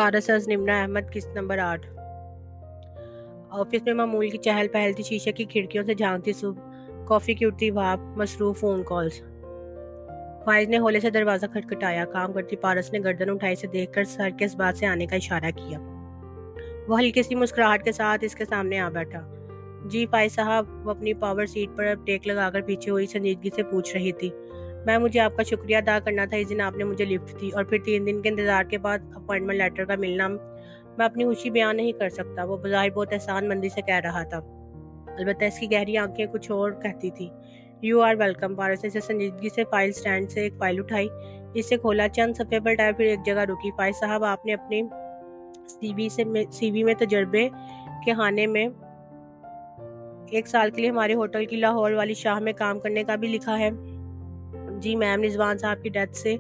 पारस निम्रा अहमद किस्त number 8। Office में मामूल की चहल पहल थी। शीशे की खिड़कियों से झांकती सुबह, कॉफी की उठती भाप, मसरूफ फोन कॉल्स। फाइज ने होले से दरवाजा खटखटाया। काम करती पारस ने गर्दन उठाई से देखकर सर के इस बात से आने का इशारा किया। वो हल्की सी मुस्कुराहट के साथ इसके सामने आ बैठा। जी फाइज साहब, वो अपनी पावर सीट पर टेक लगाकर पीछे हुई संजीदगी से पूछ रही थी। मुझे आपका शुक्रिया अदा करना था। इस दिन आपने मुझे लिफ्ट दी और फिर 3 दिन के इंतजार के बाद अपॉइंटमेंट लेटर का मिलना। मैं अपनी खुशी बयान नहीं कर सकता। वो बज़ाहिर बहुत एहसान मंदी से कह रहा था, अलबत्ता इसकी गहरी आंखें कुछ और कहती थी। You are welcome. पारस ने संजीदगी से फाइल स्टैंड से एक फाइल उठाई, इसे खोला, चंद सफ़े पलटाए, फिर एक जगह रुकी। फाइज साहब, आपने अपने सीवी में तजर्बे के खाने में 1 साल के लिए हमारे होटल की लाहौर वाली शाह में काम करने का भी लिखा है। जी मैम, रिजवान साहब की डेथ से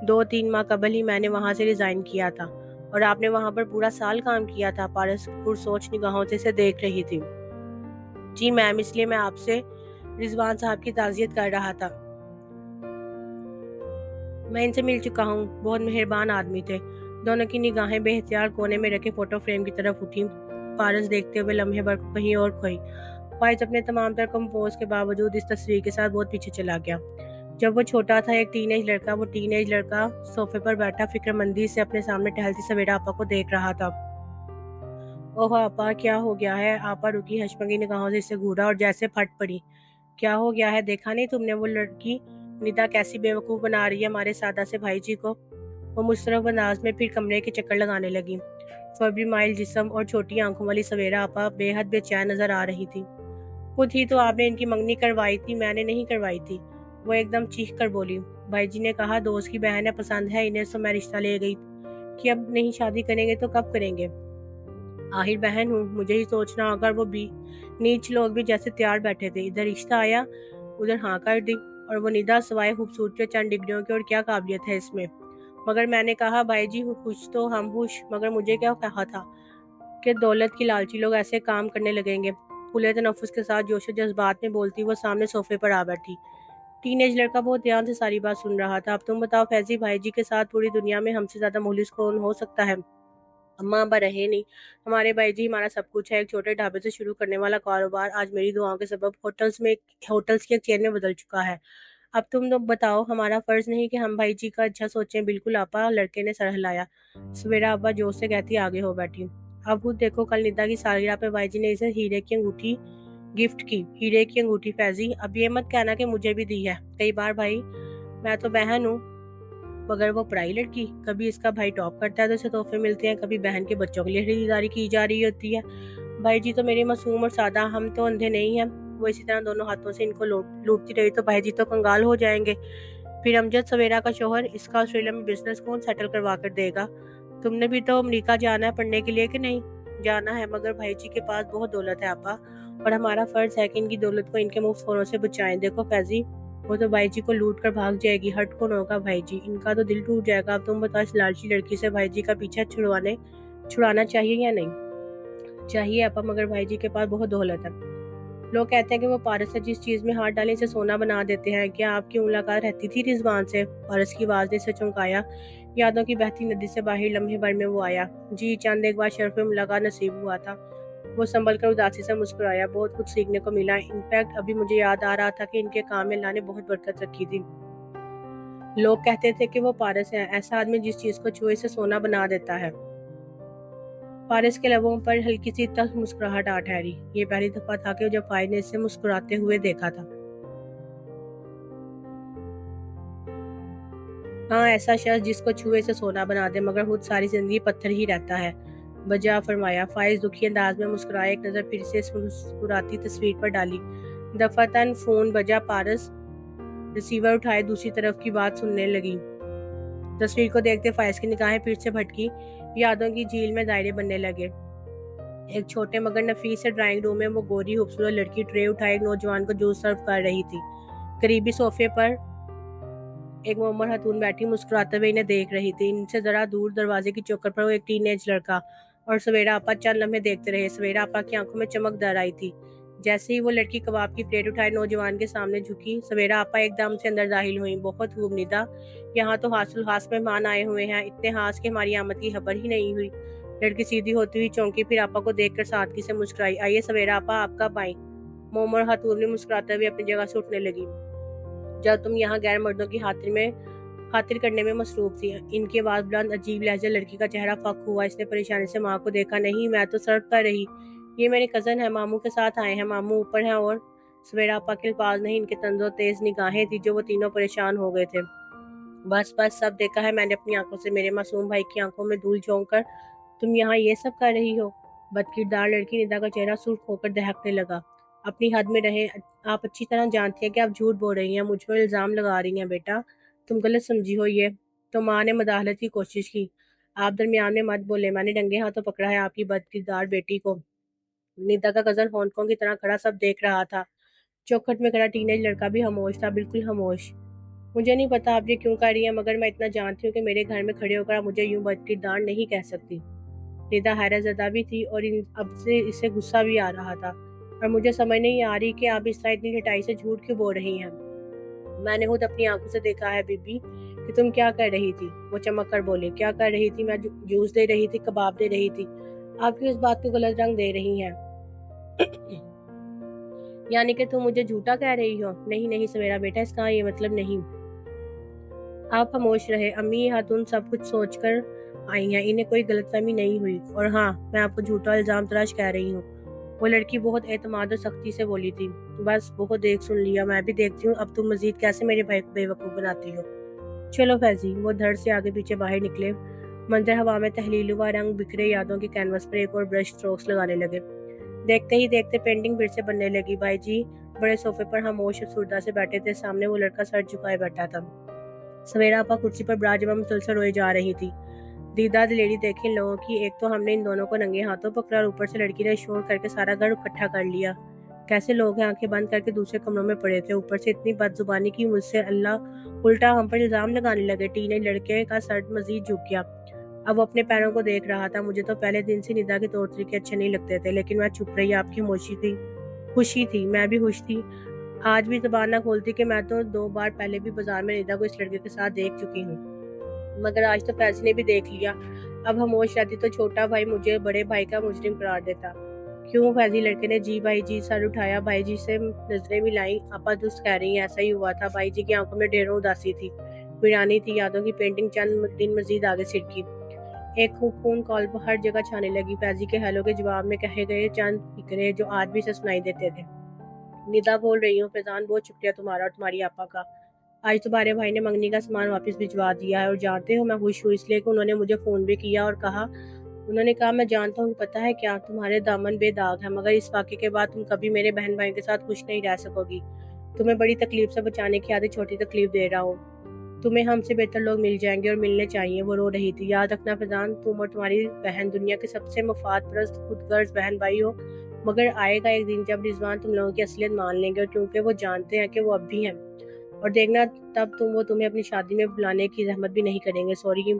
2-3 माह कबल ही मैंने वहाँ से रिजाइन किया था। और आपने वहाँ पर पूरा साल काम किया था? पारस पुरसोच निगाहों से इसे देख रही थी। जी मैम, इसलिए मैं आपसे रिजवान साहब की ताज़ियत कर रहा था। मैं इनसे मिल चुका हूँ, बहुत मेहरबान आदमी थे। दोनों की निगाहें बेहतियार कोने में रखे फोटो फ्रेम की तरफ उठी। पारस देखते हुए लम्हे भर कहीं और खोई। फाइज अपने तमाम तर कंपोज के बावजूद इस तस्वीर के साथ बहुत पीछे चला गया। जब वो छोटा था, एक टीनेज लड़का सोफे पर बैठा फिक्रमंदी से अपने सामने टहलती सवेरा आपा को देख रहा था। ओह आपा, क्या हो गया है? आपा रुकी, हशमगी निगाहों से इसे घूरा और जैसे फट पड़ी। क्या हो गया है? देखा नहीं तुमने वो लड़की निदा कैसी बेवकूफ बना रही है हमारे सादा से भाई जी को? वो मुस्तरफ अंदाज में फिर कमरे के चक्कर लगाने लगी। फर्बी माइल जिस्म और छोटी आंखों वाली सवेरा आपा बेहद बेचैन नजर आ रही थी। खुद ही तो आपने इनकी मंगनी करवाई थी, मैंने नहीं करवाई थी। वो एकदम चीख कर बोली। भाई जी ने कहा दोस्त की बहन है, पसंद है इन्हें, तो मैं रिश्ता ले गई कि अब नहीं शादी करेंगे तो कब करेंगे? आखिर बहन हूँ, मुझे ही सोचना होगा। वो भी नीच लोग भी जैसे तैयार बैठे थे, इधर रिश्ता आया, उधर हाँ कर दी। और वो निदा सवाए खूबसूरती चंद डिग्रियों की और क्या काबिलियत है इसमें? मगर मैंने कहा भाई जी खुश तो हम खुश, मगर मुझे क्या कहा था कि दौलत की लालची लोग ऐसे काम करने लगेंगे। खुले तनफ्फुस के साथ जोश जज्बात में बोलती वो सामने सोफे पर आ बैठी। टीनेज लड़का बहुत ध्यान से सारी बात सुन रहा था। अब तुम बताओ फैजी, भाई जी के साथ पूरी दुनिया में हमसे ज्यादा मुखलिस कौन हो सकता है? अम्मा अब्बा रहे नहीं, हमारे भाई जी हमारा सब कुछ है। एक छोटे ढाबे से शुरू करने वाला कारोबार आज मेरी दुआओं के सबब होटल्स की एक चेन में बदल चुका है। अब तुम लोग बताओ, हमारा फर्ज नहीं कि हम भाई जी का अच्छा सोचें? बिल्कुल आपा, लड़के ने सर हिलाया। सवेरा अब्बा जोश से कहती आगे हो बैठी। अब खुद देखो, कल निदा की सालगिरह पे भाई जी ने इसे हीरे की अंगूठी गिफ्ट की। हीरे की अंगूठी फैजी, अब ये मत कहना कि मुझे भी दी है। कई बार भाई, मैं तो बहन हूँ मगर वो पढ़ाई लड़की। कभी इसका भाई टॉप करता है तो इसे तोहफे मिलते हैं, कभी बहन के बच्चों के लिए खरीदारी की जा रही होती है। भाई जी तो मेरे मासूम और सादा, हम तो अंधे नहीं हैं। वो इसी तरह दोनों हाथों से इनको लूटती रही तो भाई जी तो कंगाल हो जाएंगे। फिर अमजद सवेरा का शोहर, इसका ऑस्ट्रेलिया में बिजनेस कौन सेटल करवा कर देगा? तुमने भी तो अमेरिका जाना है पढ़ने के लिए कि नहीं? जाना है, मगर भाई जी के पास बहुत दौलत है आपा, और हमारा फर्ज है कि इनकी दौलत को इनके मुफ्त खोरों से बचाएं। देखो फैजी, वो तो भाई जी को लूट कर भाग जाएगी, हट कौन होगा भाई जी? इनका तो दिल टूट जाएगा। अब तुम बताओ, इस लालची लड़की से भाई जी का पीछा छुड़ाना चाहिए या नहीं? चाहिए आपा, मगर भाई जी के पास बहुत दौलत है। लोग कहते हैं कि वो पारस से जिस चीज में हाथ डाले से सोना बना देते हैं। क्या आपकी मुलाकात रहती थी रिजवान से? पारस की आवाज ने से चौंकाया। यादों की बहती नदी से बाहर लम्हे भर में वो आया। जी चंद एक बार शर्फ में मुलाकात नसीब हुआ था। वो संभल कर उदासी से मुस्कुराया। बहुत कुछ सीखने को मिला। इनफैक्ट अभी मुझे याद आ रहा था कि इनके काम में अल्लाह ने बहुत बरकत रखी थी। लोग कहते थे कि वो पारस है ऐसा आदमी जिस चीज को छुए से सोना बना देता है। पारस के लबों पर हल्की सी तल्ख मुस्कुराहट आ ठहरी। ये पहली दफा था कि जब फाइज ने इसे मुस्कुराते हुए देखा था। हाँ, ऐसा शख्स जिसको छुए से सोना बना दे मगर खुद सारी जिंदगी पत्थर ही रहता है। बजा फरमाया। फाइज दुखी अंदाज में मुस्कुराया। एक नजर फिर से इस मुस्कुराती तस्वीर पर डाली। दफातन फोन बजा। पारस रिसीवर उठाए दूसरी तरफ की बात सुनने लगी। तस्वीर को देखते फाइज की निगाहें फिर से भटकी। यादों की झील में दायरे बनने लगे। एक छोटे मगर नफीस से ड्राइंग रूम में वो गोरी खूबसूरत लड़की ट्रे उठाए एक नौजवान को जूस सर्व कर रही थी। करीबी सोफे पर एक मोमर खातून बैठी मुस्कुराते हुए इन्हें देख रही थी। इनसे जरा दूर दरवाजे की चौखट पर वो एक टीनेज लड़का और सवेरा आपा चंद लम्हे देखते रहे। सवेरा आपा की आंखों में चमक दर आई थी। जैसे ही वो लड़की कबाब की प्लेट उठाए नौजवान के सामने झुकी, सवेरा आपा एकदम से अंदर दाखिल हुई। बहुत खूब निदा, यहाँ तो हासुल हास मेहमान आए हुए हैं, इतने हास के हमारी आमद की खबर ही नहीं हुई। लड़की सीधी होती हुई चौंकी, फिर आपा को देखकर सादगी से मुस्कुराई। आइए सवेरा आपा, आप कब आई? मोमर खातून ने मुस्कुराते हुए अपनी जगह से उठने लगी। जब तुम यहाँ गैर मर्दों की खातिर करने में मसरूफ थी। इनकी आवाज बुलंद, अजीब लहजे। लड़की का चेहरा फक हुआ। इसने परेशानी से माँ को देखा। नहीं, मैं तो सर्व कर रही। ये मेरे कजन है, मामू के साथ आए हैं। मामू ऊपर हैं। और सवेरा आपा के अल्फाज नहीं, इनके तंजो तेज निगाहें थी जो वो तीनों परेशान हो गए थे। बस बस, सब देखा है मैंने अपनी आंखों से। मेरे मासूम भाई की आंखों में धूल झोंक कर तुम यहाँ ये सब कर रही हो? बदकिरदार लड़की निदा का चेहरा सुर्ख होकर दहकने लगा। अपनी हद में रहे। आप अच्छी तरह जानती हैं कि आप झूठ बोल रही हैं, मुझ पर इल्जाम लगा रही हैं। बेटा, तुम गलत समझी हो ये। तो माँ ने मदाखलत की कोशिश की। आप दरमियान में मत बोले, मैंने रंगे हाथों पकड़ा है आपकी बदकिरदार बेटी को। निदा का कजन हांगकांग की तरह खड़ा सब देख रहा था। चौखट में खड़ा टीनेज लड़का भी खामोश था, बिल्कुल खामोश। मुझे नहीं पता आप ये क्यों कर रही हैं, मगर मैं इतना जानती हूँ कि मेरे घर में खड़े होकर आप मुझे यूं बदकिरदार नहीं कह सकती। निदा हैरत ज़दा भी थी और अब से इसे गुस्सा भी आ रहा था। और मुझे समझ नहीं आ रही कि आप इस तरह इतनी ढिठाई से झूठ क्यों बोल रही हैं। मैंने खुद अपनी आंखों से देखा है बीबी कि तुम क्या कर रही थी। वो चमक कर बोली। क्या कर रही थी? मैं जूस दे रही थी, कबाब दे रही थी। आप क्यों इस बात को गलत रंग दे रही हैं? यानी कि तुम मुझे झूठा कह रही हो? नहीं नहीं सवेरा बेटा, इसका ये मतलब नहीं। आप खामोश रहे। अम्मी ये खातून सब कुछ सोचकर आई हैं, इन्हें कोई गलतफहमी नहीं हुई। और हाँ, मैं आपको झूठा इल्जाम तराश कह रही हूँ। वो लड़की बहुत एतमाद और सख्ती से बोली थी। बस बहुत देख सुन लिया, मैं भी देखती हूँ अब तुम मजीद कैसे मेरे भाई को बेवकूफ़ बनाती हो। चलो फैजी। वो धड़ से आगे पीछे बाहर निकले। मंजर हवा में तहलील हुआ, रंग बिखरे यादों के कैनवस पर एक और ब्रश स्ट्रोक्स लगाने लगे। देखते ही देखते पेंटिंग फिर से बनने लगी। भाई जी बड़े सोफे पर खामोश और सुरदा से बैठे थे। सामने वो लड़का सर झुकाए बैठा था। सवेरा आपा कुर्सी पर ब्राजमा मुसलसल रोए जा रही थी। दीदा दिलेरी देखी इन लोगों की। एक तो हमने इन दोनों को नंगे हाथों पकड़ा और ऊपर से लड़की ने शोर करके सारा घर इकट्ठा कर लिया। कैसे लोग हैं, आंखें बंद करके दूसरे कमरों में पड़े थे। ऊपर से इतनी बदजुबानी की मुझसे अल्लाह उल्टा हम पर इल्जाम लगाने लगे। टीनेज लड़के का सर मजीद झुक गया। अब वो अपने पैरों को देख रहा था। मुझे तो पहले दिन से निदा के तौर तरीके अच्छे नहीं लगते थे, लेकिन मैं चुप रही। आपकी खामोशी थी, खुशी थी, मैं भी खुश थी। आज भी जबान ना खोलती कि मैं तो 2 बार पहले भी बाजार में निदा को इस लड़के के साथ देख चुकी हूँ, मगर आज तो फैज ने भी देख लिया। अब खामोश रहती तो छोटा भाई मुझे बड़े भाई का मुजरिम करार देता। क्यों? फैजी लड़के ने जी भाई जी सर उठाया। भाई जी से नजरें मिलाई। आपा दुस्त कह रही हैं, ऐसा ही हुआ था। भाई जी की आंखों में ढेरों उदासी थी, वीरानी थी। यादों की पेंटिंग चंद दिन मजीद आगे सिरकी। एक खून कॉल पर हर जगह छाने लगी। फैजी के हेलो के जवाब में कहे गए चंद फिक्रे जो आज भी से सुनाई देते थे। निदा बोल रही हूँ फैजान, बहुत शुक्रिया तुम्हारा और तुम्हारी आपा का। आज तुम्हारे भाई ने मंगनी का सामान वापस भिजवा दिया है। और जानते हो मैं खुश हूँ इसलिए कि उन्होंने मुझे फोन भी किया और कहा, उन्होंने कहा मैं जानता हूँ, पता है क्या, तुम्हारे दामन बेदाग है, मगर इस वाक़े के बाद तुम कभी मेरे बहन भाई के साथ खुश नहीं रह सकोगी। तुम्हें बड़ी तकलीफ से बचाने की आधी छोटी तकलीफ दे रहा हूँ। तुम्हें हमसे बेहतर लोग मिल जाएंगे और मिलने चाहिए। वो रो रही थी। याद रखना फैजान, तुम और तुम्हारी बहन दुनिया के सबसे मफाद परस्त खुदगर्ज बहन भाई हो, मगर आएगा एक दिन जब रिजवान तुम लोगों की असलियत मान लेंगे, और क्योंकि वो जानते हैं कि वो अब भी हैं। और देखना तब वो तुम्हें अपनी शादी में बुलाने की जहमत भी नहीं करेंगे। सॉरी,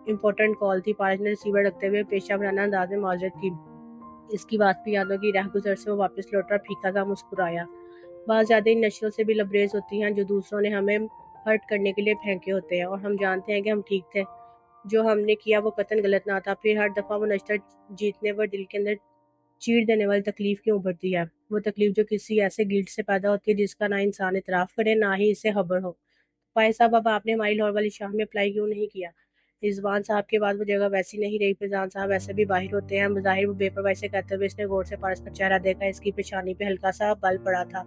इम्पोर्टेंट कॉल थी। पारस ने रिसीवर रखते हुए पेशा वराना अंदाज में माजरत की। इसकी बात भी यादों की राह गुजर से वो वापस लौटा, फीका सा मुस्कुराया। बात ज्यादा इन नशरों से भी लबरेज होती हैं जो दूसरों ने हमें हर्ट करने के लिए फेंके होते हैं, और हम जानते हैं कि हम ठीक थे। जो हमने किया वो कतन गलत ना था। फिर हर दफा वो नशर जीतने पर दिल के अंदर चीर देने वाली तकलीफ क्यों उभरती है? वो तकलीफ जो किसी ऐसे गिल्ट से पैदा होती है जिसका ना इंसान इतराफ करे, ना ही इसे खबर हो। भाई साहब, अब आपने हमारी लाहौर वाली शाह में अप्लाई क्यों नहीं किया? रिजवान साहब के बाद वो जगह वैसी नहीं रही। फैजान साहब वैसे भी बाहर होते हैं। बज़ाहिर वो बेपरवाही से कहते हुए इसने गौर से पारस का चेहरा देखा। इसकी पेशानी पे हल्का सा बल पड़ा था।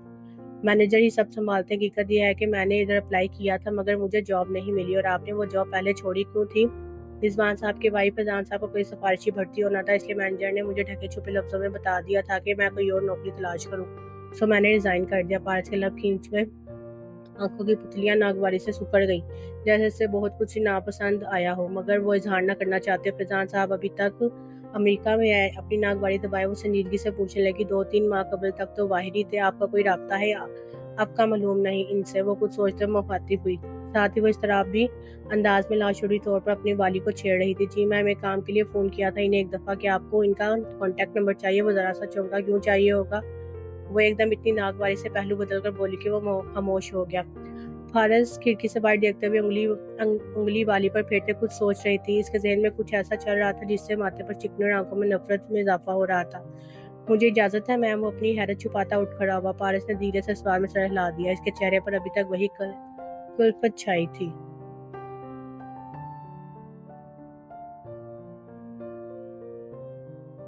मैनेजर ही सब संभालते। हकीकत यह है कि मैंने इधर अप्लाई किया था, मगर मुझे जॉब नहीं मिली। और आपने वो जॉब पहले छोड़ी क्यों थी? रिजवान साहब के भाई फैजान साहब को कोई सिफारिशी भर्ती होना था, इसलिए मैनेजर ने मुझे ढके छुपे लफ्जों में बता दिया था कि मैं कोई और नौकरी तलाश करूं। सो मैंने रिजाइन कर दिया। पारस के लब खींच गए। आंखों की पुतलियां नागवारी से सुकड़ गईं, जैसे इससे बहुत कुछ नापसंद आया हो, मगर वो इजहार न करना चाहते। फैजान साहब अभी तक अमेरिका में आए। अपनी नागवारी दबाए वो संजीदगी से पूछने लगी, 2-3 माह कबल तक तो बाहर ही थे, आपका कोई राब्ता है? आपका मालूम नहीं इनसे? वो कुछ सोचते मुखातिब हुई। साथ ही वो इस तरह भी अंदाज में लाशुरी तौर पर अपनी वाली को छेड़ रही थी। जी मैम, एक काम के लिए फ़ोन किया था इन्हें एक दफ़ा, कि आपको इनका कॉन्टैक्ट नंबर चाहिए? वो ज़रा सा चौंका। क्यों चाहिए होगा? وہ ایک دم اتنی ناگواری سے پہلو بدل کر بولی کہ وہ خاموش ہو گیا۔ فارس کھڑکی سے باہر دیکھتے ہوئے انگلی والی پر پھیرتے کچھ سوچ رہی تھی۔ اس کے ذہن میں کچھ ایسا چل رہا تھا جس سے ماتھے پر چکنی اور آنکھوں میں نفرت میں اضافہ ہو رہا تھا۔ مجھے اجازت ہے میم؟ وہ اپنی حیرت چھپاتا اٹھ کھڑا ہوا۔ پارس نے دھیرے سے سوال میں سر ہلا دیا۔ اس کے چہرے پر ابھی تک وہی کلفت چھائی تھی۔